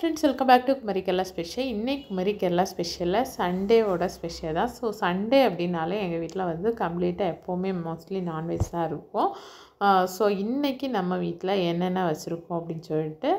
Friends, welcome back to Kumari Kerala special. இன்றைக்கி குமரி கேரளா ஸ்பெஷலில் சண்டேவோட ஸ்பெஷல் தான். ஸோ சண்டே அப்படின்னாலே எங்கள் வீட்டில் வந்து கம்ப்ளீட்டாக எப்போவுமே மோஸ்ட்லி நான்வெஜ் தான் இருக்கும். ஸோ இன்றைக்கி நம்ம வீட்டில் என்னென்ன வச்சுருக்கோம் அப்படின்னு சொல்லிட்டு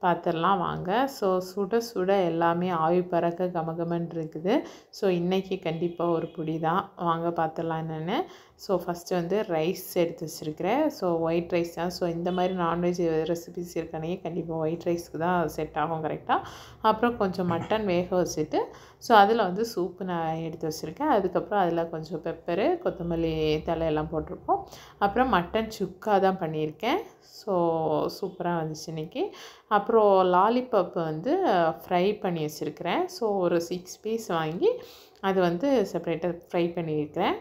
பார்த்துடலாம் வாங்க. ஸோ சுட சுட எல்லாமே ஆவி பறக்க கமகமன்னு இருக்குது. ஸோ இன்றைக்கி கண்டிப்பாக ஒரு பிடி தான். வாங்க பார்த்துடலாம் என்னென்னு. ஸோ ஃபஸ்ட்டு வந்து ரைஸ் எடுத்து வச்சுருக்கிறேன். ஸோ ஒயிட் ரைஸ் தான். ஸோ இந்த மாதிரி நான்வெஜ் ரெசிபிஸ் இருக்கானே கண்டிப்பாக ஒயிட் ரைஸ்க்கு தான் செட் ஆகும் கரெக்டாக. அப்புறம் கொஞ்சம் மட்டன் வேக வச்சுட்டு ஸோ அதில் வந்து சூப்பு நான் எடுத்து வச்சுருக்கேன். அதுக்கப்புறம் அதில் கொஞ்சம் பெப்பரு, கொத்தமல்லி தலையெல்லாம் போட்டிருக்கோம். அப்புறம் மட்டன் சுக்கா தான் பண்ணியிருக்கேன். ஸோ சூப்பராக வந்துச்சு இன்றைக்கி. அப்புறம் லாலிபப் வந்து ஃப்ரை பண்ணி வச்சுருக்கிறேன். ஸோ ஒரு 6 பீஸ் வாங்கி அது வந்து செப்பரேட்டாக ஃப்ரை பண்ணியிருக்கிறேன்.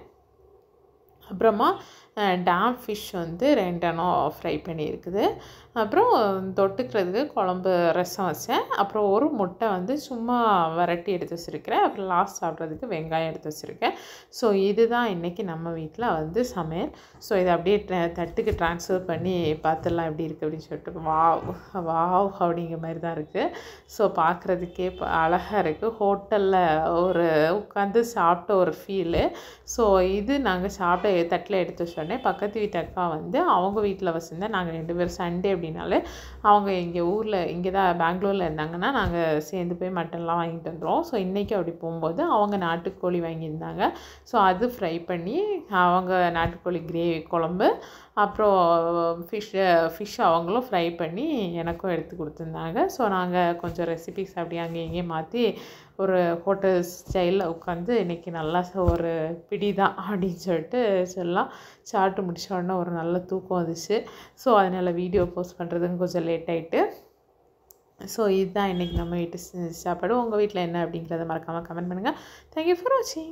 அப்புறமா டேம் ஃபிஷ் வந்து 2 எண்ணம் ஃப்ரை பண்ணியிருக்குது. அப்புறம் தொட்டுக்கிறதுக்கு குழம்பு ரசம் வச்சேன். அப்புறம் ஒரு முட்டை வந்து சும்மா வரட்டி எடுத்து வச்சுருக்கிறேன். அப்புறம் லாஸ்ட் சாப்பிட்றதுக்கு வெங்காயம் எடுத்து வச்சுருக்கேன். ஸோ இதுதான் இன்றைக்கி நம்ம வீட்டில் வந்து சமையல். ஸோ இதை அப்படியே தட்டுக்கு ட்ரான்ஸ்ஃபர் பண்ணி பார்த்துடலாம் எப்படி இருக்குது அப்படின்னு சொல்லிட்டு. வாவ் அப்படிங்கிற மாதிரி தான் இருக்குது. ஸோ பார்க்குறதுக்கே அழகாக இருக்குது. ஹோட்டலில் ஒரு உட்காந்து சாப்பிட்ட ஒரு ஃபீலு. ஸோ இது நாங்கள் சாப்பிட்ட தட்டில் எடுத்து வச்சோடனே பக்கத்து வீட்டு அக்கா வந்து அவங்க வீட்டில் வச்சுருந்தேன். நாங்கள் 2 பேரும் சண்டே அப்படின்னாலே அவங்க இங்கே ஊரில் இங்கே தான் பெங்களூரில் இருந்தாங்கன்னா நாங்கள் சேர்ந்து போய் மட்டன்லாம் வாங்கிட்டு வந்துடுவோம். ஸோ இன்றைக்கி அப்படி போகும்போது அவங்க நாட்டுக்கோழி வாங்கியிருந்தாங்க. ஸோ அது ஃப்ரை பண்ணி அவங்க நாட்டுக்கோழி கிரேவி குழம்பு, அப்புறம் ஃபிஷ் அவங்களும் ஃப்ரை பண்ணி எனக்கும் எடுத்து கொடுத்துருந்தாங்க. ஸோ நாங்கள் கொஞ்சம் ரெசிபிஸ் அப்படியே அங்கே இங்கேயும் மாற்றி ஒரு ஹோட்டல் ஸ்டைலில் உட்காந்து இன்றைக்கி நல்லா ஒரு பிடி தான் அப்படின்னு சொல்லிட்டு சொல்லலாம். சாப்பிட்டு முடிச்ச உடனே ஒரு நல்ல தூக்கம் வந்துச்சு. ஸோ அதனால் வீடியோ போஸ்ட் பண்ணுறதுக்கு கொஞ்சம் லேட் ஆகிட்டு. ஸோ இதுதான் இன்றைக்கி நம்ம வீட்டு சாப்பாடு. உங்கள் வீட்டில் என்ன அப்படிங்கிறத மறக்காமல் கமெண்ட் பண்ணுங்கள். தேங்க்யூ ஃபார் வாட்சிங்.